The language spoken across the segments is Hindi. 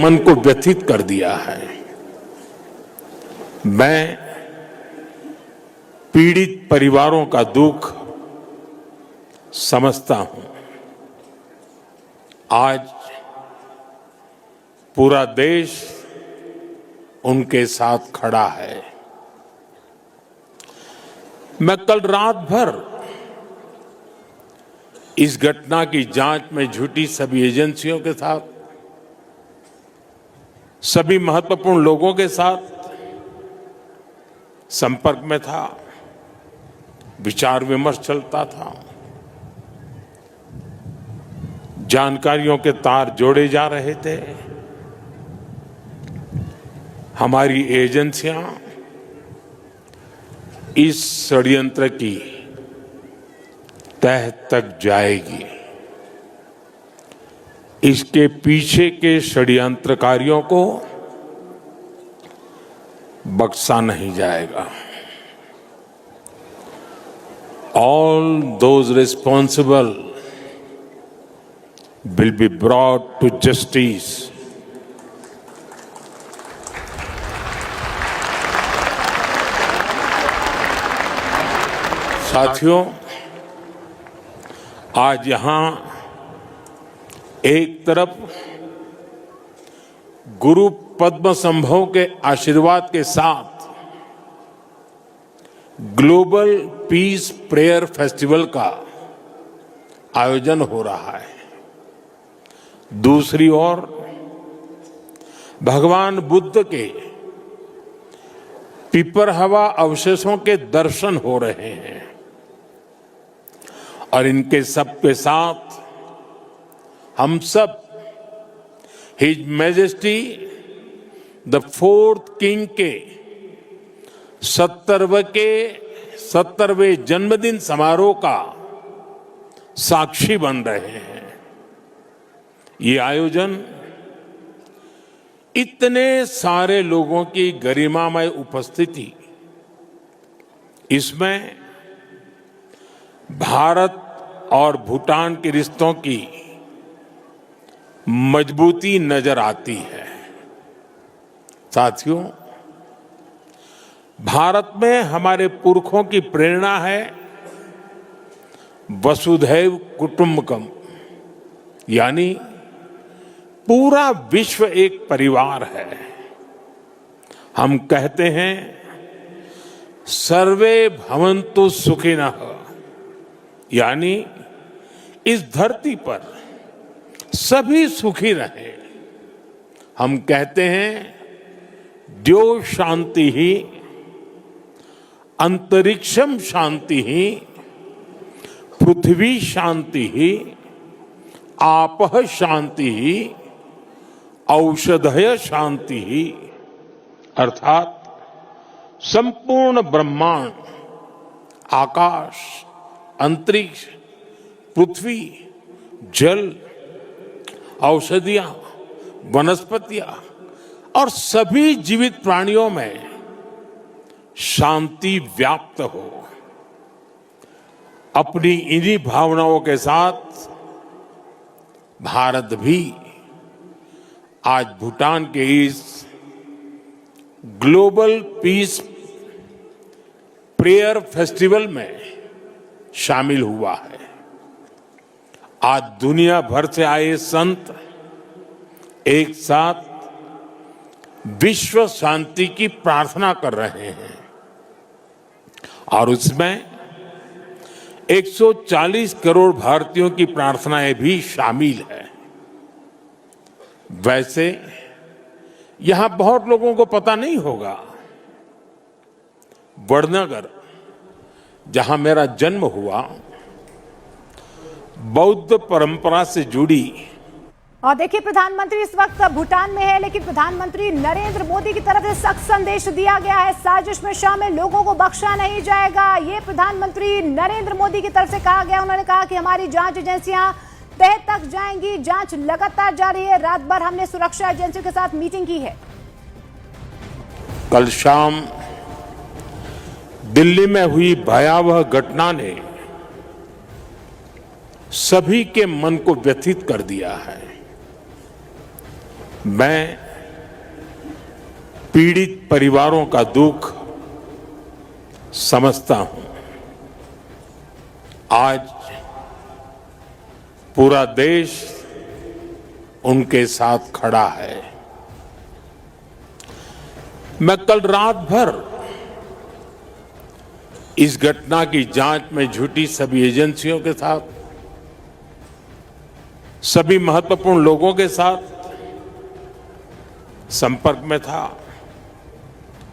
मन को व्यथित कर दिया है। मैं पीड़ित परिवारों का दुख समझता हूं। आज पूरा देश उनके साथ खड़ा है। मैं कल रात भर इस घटना की जांच में जुटी सभी एजेंसियों के साथ, सभी महत्वपूर्ण लोगों के साथ संपर्क में था, विचार विमर्श चलता था, जानकारियों के तार जोड़े जा रहे थे। हमारी एजेंसियां इस षड्यंत्र की तह तक जाएगी। इसके पीछे के षड्यंत्रकारियों को बख्शा नहीं जाएगा। All those responsible will be brought to justice. साथियों, आज यहां एक तरफ गुरु पद्म संभव के आशीर्वाद के साथ ग्लोबल पीस प्रेयर फेस्टिवल का आयोजन हो रहा है। दूसरी ओर भगवान बुद्ध के पिपरहवा अवशेषों के दर्शन हो रहे हैं और इनके सबके साथ हम सब his majesty the fourth king के 70वें जन्मदिन समारोह का साक्षी बन रहे हैं। ये आयोजन इतने सारे लोगों की गरिमामय उपस्थिति, इसमें भारत और भूटान के रिश्तों की मजबूती नजर आती है। साथियों, भारत में हमारे पुरखों की प्रेरणा है वसुधैव कुटुंबकम, यानी पूरा विश्व एक परिवार है। हम कहते हैं सर्वे भवन्तु सुखिनः, यानी इस धरती पर सभी सुखी रहें। हम कहते हैं द्यो शांति ही, अंतरिक्षम शांति ही, पृथ्वी शांति ही, आपः शांति ही, औषधय शांति ही, अर्थात संपूर्ण ब्रह्मांड, आकाश, अंतरिक्ष, पृथ्वी, जल, औषधियां, वनस्पतियां और सभी जीवित प्राणियों में शांति व्याप्त हो। अपनी इन्हीं भावनाओं के साथ भारत भी आज भूटान के इस ग्लोबल पीस प्रेयर फेस्टिवल में शामिल हुआ है। आज दुनिया भर से आए संत एक साथ विश्व शांति की प्रार्थना कर रहे हैं और उसमें 140 करोड़ भारतीयों की प्रार्थनाएं भी शामिल है। वैसे यहां बहुत लोगों को पता नहीं होगा, वडनगर जहां मेरा जन्म हुआ, बौद्ध परंपरा से जुड़ी। और देखिए, प्रधानमंत्री इस वक्त भूटान में है, लेकिन प्रधानमंत्री नरेंद्र मोदी की तरफ से सख्त संदेश दिया गया है, साजिश में शामिल लोगों को बख्शा नहीं जाएगा। ये प्रधानमंत्री नरेंद्र मोदी की तरफ से कहा गया। उन्होंने कहा कि हमारी जांच एजेंसियां तह तक जाएंगी, जांच लगातार जारी है। रात भर हमने सुरक्षा एजेंसियों के साथ मीटिंग की है। कल शाम दिल्ली में हुई भयावह घटना ने सभी के मन को व्यथित कर दिया है। मैं पीड़ित परिवारों का दुख समझता हूं। आज पूरा देश उनके साथ खड़ा है। मैं कल रात भर इस घटना की जांच में जुटी सभी एजेंसियों के साथ, सभी महत्वपूर्ण लोगों के साथ संपर्क में था,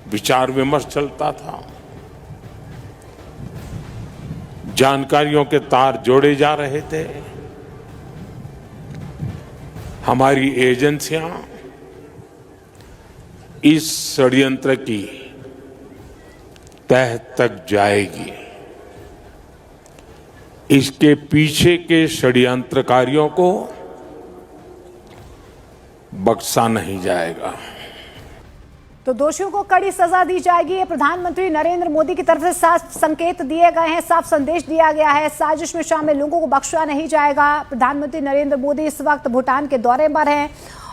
विचार विमर्श चलता था, जानकारियों के तार जोड़े जा रहे थे। हमारी एजेंसियां इस षड्यंत्र की तह तक जाएगी। इसके पीछे के षड्यंत्रकारियों को बख्शा नहीं जाएगा। तो दोषियों को कड़ी सजा दी जाएगी। ये प्रधानमंत्री नरेंद्र मोदी की तरफ से साफ संकेत दिए गए हैं, साफ संदेश दिया गया है। साजिश में शामिल लोगों को बख्शा नहीं जाएगा। प्रधानमंत्री नरेंद्र मोदी इस वक्त भूटान के दौरे पर हैं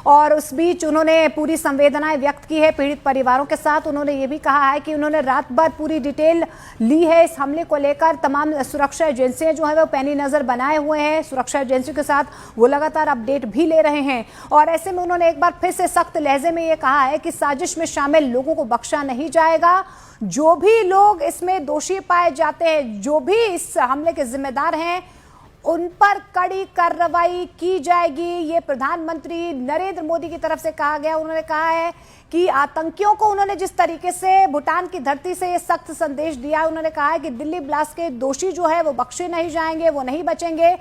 और उस बीच उन्होंने पूरी संवेदनाएं व्यक्त की है पीड़ित परिवारों के साथ। उन्होंने ये भी कहा है कि उन्होंने रात भर पूरी डिटेल ली है इस हमले को लेकर। तमाम सुरक्षा एजेंसियां जो है वो पैनी नजर बनाए हुए हैं। सुरक्षा एजेंसियों के साथ वो लगातार अपडेट भी ले रहे हैं और ऐसे में उन्होंने एक बार फिर से सख्त लहजे में ये कहा है कि साजिश में शामिल लोगों को बख्शा नहीं जाएगा। जो भी लोग इसमें दोषी पाए जाते हैं, जो भी इस हमले के जिम्मेदार हैं, उन पर कड़ी कार्रवाई की जाएगी। ये प्रधानमंत्री नरेंद्र मोदी की तरफ से कहा गया। उन्होंने कहा है कि आतंकियों को उन्होंने जिस तरीके से भूटान की धरती से ये सख्त संदेश दिया, उन्होंने कहा है कि दिल्ली ब्लास्ट के दोषी जो है वो बख्शे नहीं जाएंगे, वो नहीं बचेंगे।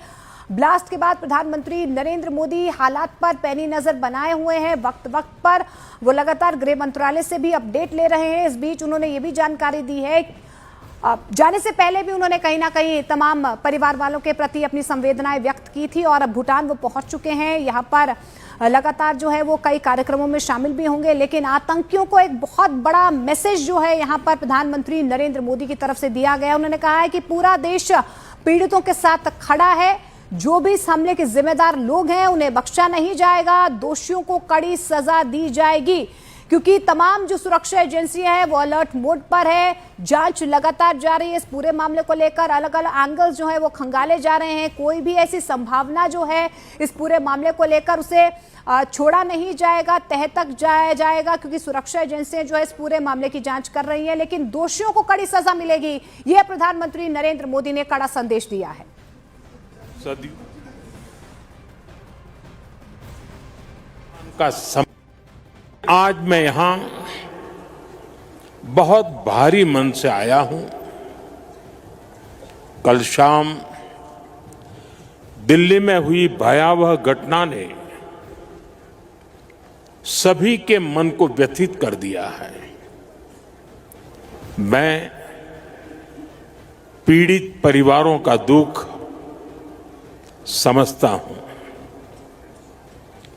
ब्लास्ट के बाद प्रधानमंत्री नरेंद्र मोदी हालात पर पैनी नजर बनाए हुए हैं। वक्त वक्त पर वो लगातार गृह मंत्रालय से भी अपडेट ले रहे हैं। इस बीच उन्होंने ये भी जानकारी दी है, जाने से पहले भी उन्होंने कहीं ना कहीं तमाम परिवार वालों के प्रति अपनी संवेदनाएं व्यक्त की थी और अब भूटान वो पहुंच चुके हैं। यहाँ पर लगातार जो है वो कई कार्यक्रमों में शामिल भी होंगे। लेकिन आतंकियों को एक बहुत बड़ा मैसेज जो है यहाँ पर प्रधानमंत्री नरेंद्र मोदी की तरफ से दिया गया। उन्होंने कहा है कि पूरा देश पीड़ितों के साथ खड़ा है। जो भी इस हमले के जिम्मेदार लोग हैं उन्हें बख्शा नहीं जाएगा। दोषियों को कड़ी सजा दी जाएगी क्योंकि तमाम जो सुरक्षा एजेंसियां हैं वो अलर्ट मोड पर है। जांच लगातार जारी है। इस पूरे मामले को लेकर अलग अलग एंगल्स जो है वो खंगाले जा रहे हैं। कोई भी ऐसी संभावना जो है इस पूरे मामले को लेकर उसे छोड़ा नहीं जाएगा, तह तक जाया जाएगा क्योंकि सुरक्षा एजेंसियां जो है इस पूरे मामले की जांच कर रही है। लेकिन दोषियों को कड़ी सजा मिलेगी, यह प्रधानमंत्री नरेंद्र मोदी ने कड़ा संदेश दिया है। आज मैं यहां बहुत भारी मन से आया हूं। कल शाम दिल्ली में हुई भयावह घटना ने सभी के मन को व्यथित कर दिया है। मैं पीड़ित परिवारों का दुख समझता हूं।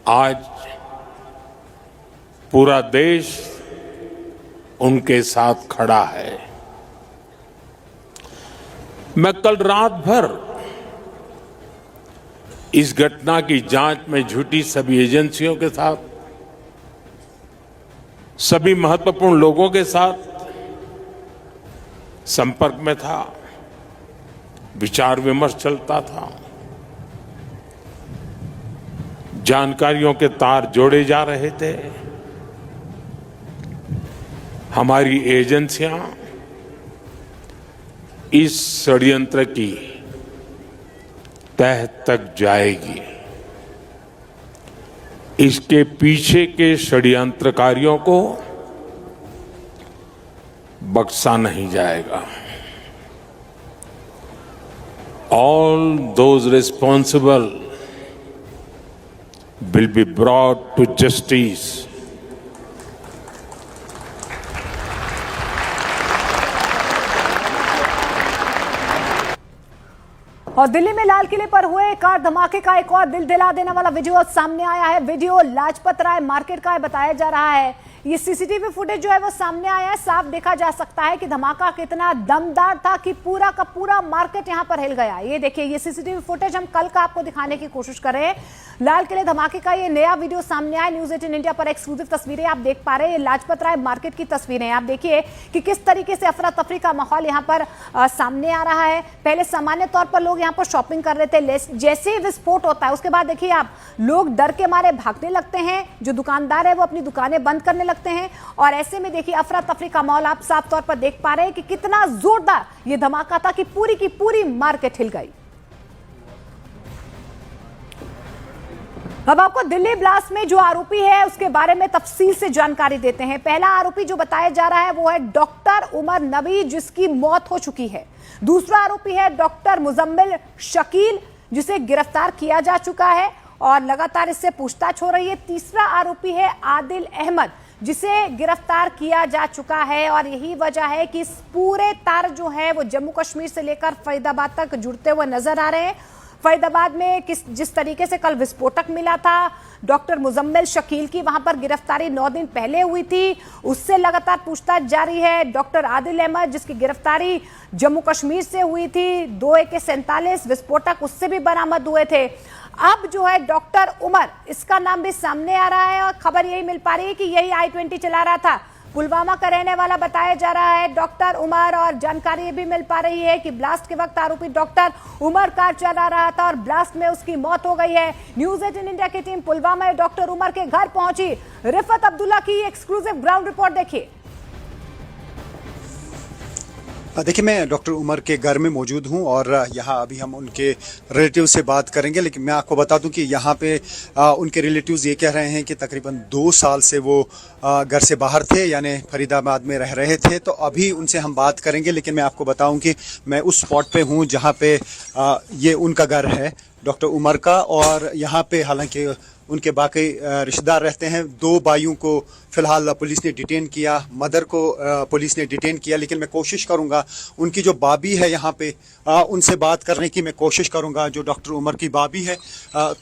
आज पूरा देश उनके साथ खड़ा है। मैं कल रात भर इस घटना की जांच में जुटी सभी एजेंसियों के साथ, सभी महत्वपूर्ण लोगों के साथ संपर्क में था, विचार विमर्श चलता था, जानकारियों के तार जोड़े जा रहे थे। हमारी एजेंसियां इस षड्यंत्र की तह तक जाएगी। इसके पीछे के षड्यंत्रकारियों को बख्शा नहीं जाएगा। All those responsible will be brought to justice. और दिल्ली में लाल किले पर हुए कार धमाके का एक और दिल दिला देने वाला वीडियो सामने आया है। वीडियो लाजपत राय मार्केट का है, बताया जा रहा है। ये सीसीटीवी फुटेज जो है वो सामने आया है। साफ देखा जा सकता है कि धमाका कितना दमदार था कि पूरा का पूरा मार्केट यहां पर हिल गया। ये देखिए, ये सीसीटीवी फुटेज हम कल का आपको दिखाने की कोशिश कर रहे हैं। लाल किले धमाके का ये नया वीडियो सामने आया। न्यूज 18 इंडिया पर एक्सक्लूसिव तस्वीरें आप देख पा रहे हैं। लाजपत राय मार्केट की तस्वीरें आप देखिए कि किस तरीके से अफरा तफरी का माहौल यहां पर सामने आ रहा है। पहले सामान्य तौर पर लोग यहां पर शॉपिंग कर रहे थे, जैसे ही विस्फोट होता है उसके बाद देखिए आप, लोग डर के मारे भागने लगते हैं। जो दुकानदार है वो अपनी दुकानें बंद करने लगते हैं और ऐसे में देखिए अफरा तफरी का माहौल आप साफ तौर पर देख पा रहे हैं कि कितना जोरदार ये धमाका था कि पूरी की पूरी मार्केट हिल गई। अब आपको दिल्ली ब्लास्ट में जो आरोपी है उसके बारे में तफसील से जानकारी देते हैं। पहला आरोपी जो बताया जा रहा है वो है डॉक्टर उमर नबी, जिसकी मौत हो चुकी है। दूसरा आरोपी है डॉक्टर मुजम्मिल शकील, जिसे गिरफ्तार किया जा चुका है और लगातार इससे पूछताछ हो रही है। तीसरा आरोपी है आदिल अहमद, जिसे गिरफ्तार किया जा चुका है और यही वजह है कि इस पूरे तार जो है वो जम्मू कश्मीर से लेकर फरीदाबाद तक जुड़ते हुए नजर आ रहे हैं। फरीदाबाद में जिस तरीके से कल विस्फोटक मिला था डॉक्टर मुजम्मिल शकील की, वहां पर गिरफ्तारी 9 दिन पहले हुई थी, उससे लगातार पूछताछ जारी है। डॉक्टर आदिल अहमद, जिसकी गिरफ्तारी जम्मू कश्मीर से हुई थी, 2 AK-47 विस्फोटक उससे भी बरामद हुए थे। अब जो है डॉक्टर उमर, इसका नाम भी सामने आ रहा है और खबर यही मिल पा रही है कि यही I-20 चला रहा था, पुलवामा का रहने वाला बताया जा रहा है डॉक्टर उमर। और जानकारी ये भी मिल पा रही है कि ब्लास्ट के वक्त आरोपी डॉक्टर उमर कार चला रहा था और ब्लास्ट में उसकी मौत हो गई है। न्यूज 18 इंडिया की टीम पुलवामा में डॉक्टर उमर के घर पहुंची। रिफत अब्दुल्ला की एक्सक्लूसिव ग्राउंड रिपोर्ट देखिए। देखिए, मैं डॉक्टर उमर के घर में मौजूद हूं और यहाँ अभी हम उनके रिलेटिव से बात करेंगे। लेकिन मैं आपको बता दूं कि यहाँ पे उनके रिलेटिव्स ये कह रहे हैं कि तकरीबन 2 साल से वो घर से बाहर थे, यानी फरीदाबाद में रह रहे थे। तो अभी उनसे हम बात करेंगे। लेकिन मैं आपको बताऊं कि मैं उस स्पॉट पे हूँ जहाँ पे ये उनका घर है डॉक्टर उमर का। और यहाँ पे हालांकि उनके बाकी रिश्तेदार रहते हैं। 2 भाइयों को फिलहाल पुलिस ने डिटेन किया, मदर को पुलिस ने डिटेन किया। लेकिन मैं कोशिश करूंगा, उनकी जो बाबी है यहाँ पे, उनसे बात करने की मैं कोशिश करूंगा। जो डॉक्टर उमर की बाबी है,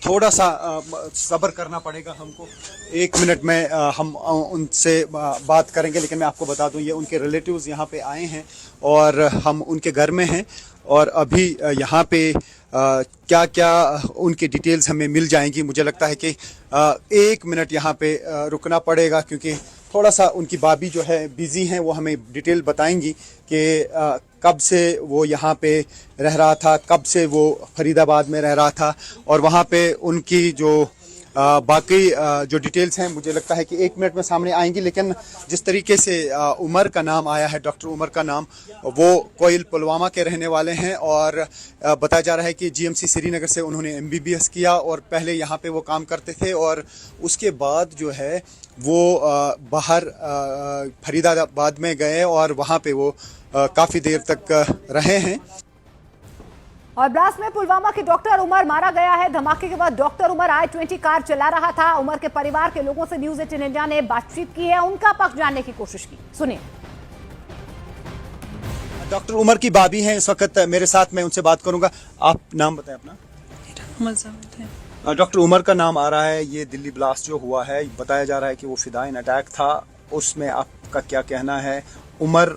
थोड़ा सा सब्र करना पड़ेगा हमको। 1 मिनट में हम उनसे बात करेंगे। लेकिन मैं आपको बता दूं, ये उनके रिलेटिव्स यहाँ पे आए हैं और हम उनके घर में हैं और अभी यहाँ पे क्या क्या उनकी डिटेल्स हमें मिल जाएंगी। मुझे लगता है कि 1 मिनट यहाँ पे रुकना पड़ेगा, क्योंकि थोड़ा सा उनकी बाबी जो है बिजी हैं, वो हमें डिटेल बताएंगी कि कब से वो यहाँ पे रह रहा था, कब से वो फरीदाबाद में रह रहा था और वहाँ पे उनकी जो बाकी जो डिटेल्स हैं, मुझे लगता है कि 1 मिनट में सामने आएंगी। लेकिन जिस तरीके से उमर का नाम आया है, डॉक्टर उमर का नाम, वो कोयल पुलवामा के रहने वाले हैं और बताया जा रहा है कि GMC श्रीनगर से उन्होंने MBBS किया और पहले यहाँ पे वो काम करते थे और उसके बाद जो है वो बाहर फरीदाबाद में गए और वहाँ पे वो काफ़ी देर तक रहे हैं। और ब्लास्ट में पुलवामा के डॉक्टर उमर मारा गया है। धमाके के बाद डॉक्टर उमर I-20 कार चला रहा था। उमर के परिवार के लोगों से न्यूज 18 इंडिया ने बातचीत की है, उनका पक्ष जानने की कोशिश की। सुनिए। डॉक्टर उमर की बाबी हैं इस वक्त मेरे साथ, मैं उनसे बात करूंगा। आप नाम बताएं अपना। डॉक्टर उमर का नाम आ रहा है। ये दिल्ली ब्लास्ट जो हुआ है, बताया जा रहा है कि वो फिदाइन अटैक था, उसमें आपका क्या कहना है? उमर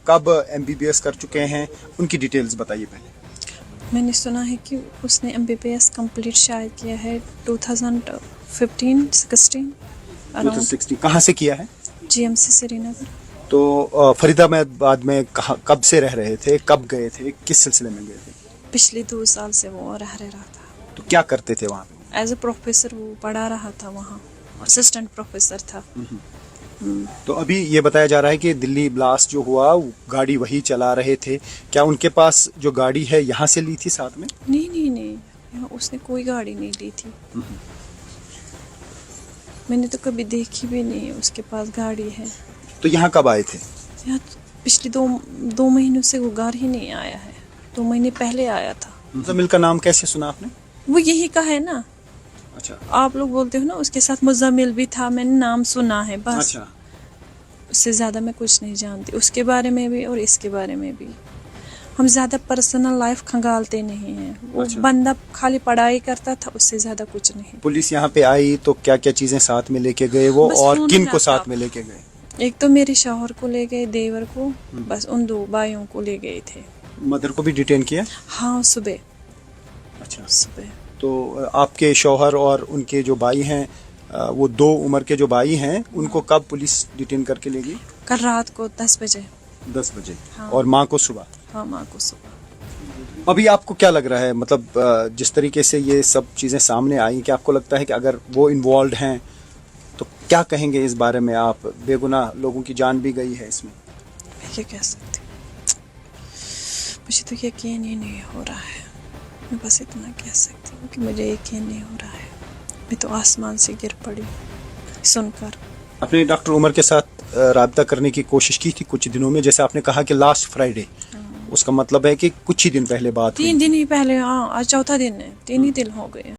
कब MBBS कर चुके हैं, उनकी डिटेल्स बताइए पहले। मैंने सुना है कि उसने MBBS कंप्लीट शायद किया है 2015-16 कहाँ से किया है? GMC श्रीनगर। तो फरीदाबाद में कब से रह रहे थे, कब गए थे, किस सिलसिले में गए थे? पिछले 2 साल से वो रह रहा था। तो क्या करते थे वहाँ पे? एज ए प्रोफेसर वो पढ़ा रहा था वहाँ, असिस्टेंट प्रोफेसर था। तो अभी ये बताया जा रहा है कि दिल्ली ब्लास्ट जो हुआ, गाड़ी वही चला रहे थे। क्या उनके पास जो गाड़ी है यहाँ से ली थी साथ में? नहीं, यहाँ उसने कोई गाड़ी नहीं ली थी। मैंने तो कभी देखी भी नहीं है उसके पास गाड़ी है। तो यहाँ कब आए थे? यहाँ पिछले 2 महीनों से वो घर ही नहीं आया है। 2 महीने पहले आया था। मुजम्मिल का नाम कैसे सुना आपने? वो यही का है ना। अच्छा, आप लोग बोलते हो ना उसके साथ मुजम्मिल भी था, मैंने नाम सुना है बस। अच्छा, उससे ज़्यादा मैं कुछ नहीं जानती उसके बारे में भी और इसके बारे में भी। हम ज्यादा पर्सनल लाइफ खंगालते नहीं हैं। वो अच्छा। बंदा खाली पढ़ाई करता था, उससे ज्यादा कुछ नहीं। पुलिस यहाँ पे आई तो क्या क्या चीजें साथ में लेके गए वो, बस और फोन किन को लैपटॉप। साथ में लेके गए? एक तो मेरे शौहर को ले गए, देवर को, बस उन 2 भाइयों को ले गए थे। मदर को भी डिटेन किया? हाँ, सुबह अच्छा। सुबह। तो आपके शौहर और उनके जो भाई हैं, वो 2 उम्र के जो भाई हैं, उनको कब पुलिस डिटेन करके ले गई? कल रात को 10 बजे। 10 बजे। हाँ। और माँ को सुबह? हाँ, माँ को सुबह। अभी आपको क्या लग रहा है, मतलब जिस तरीके से ये सब चीजें सामने आई, क्या आपको लगता है कि अगर वो इन्वॉल्व हैं तो क्या कहेंगे इस बारे में आप? बेगुनाह लोगों की जान भी गई है इसमें। मैं क्या कह सकती हूँ, मुझे तो यकीन ही नहीं हो रहा है। मैं बस इतना कह सकती हूँ कि मुझे यकीन नहीं हो रहा है। मैं तो आसमान से गिर पड़ी सुनकर। आपने डॉक्टर उमर के साथ राब्ता करने की कोशिश की थी कुछ दिनों में, जैसे आपने कहा कि लास्ट फ्राइडे, उसका मतलब है कि कुछ ही दिन पहले बात हुई। 3 दिन ही पहले। हाँ, आज चौथा दिन है, 3 ही दिन हो गए।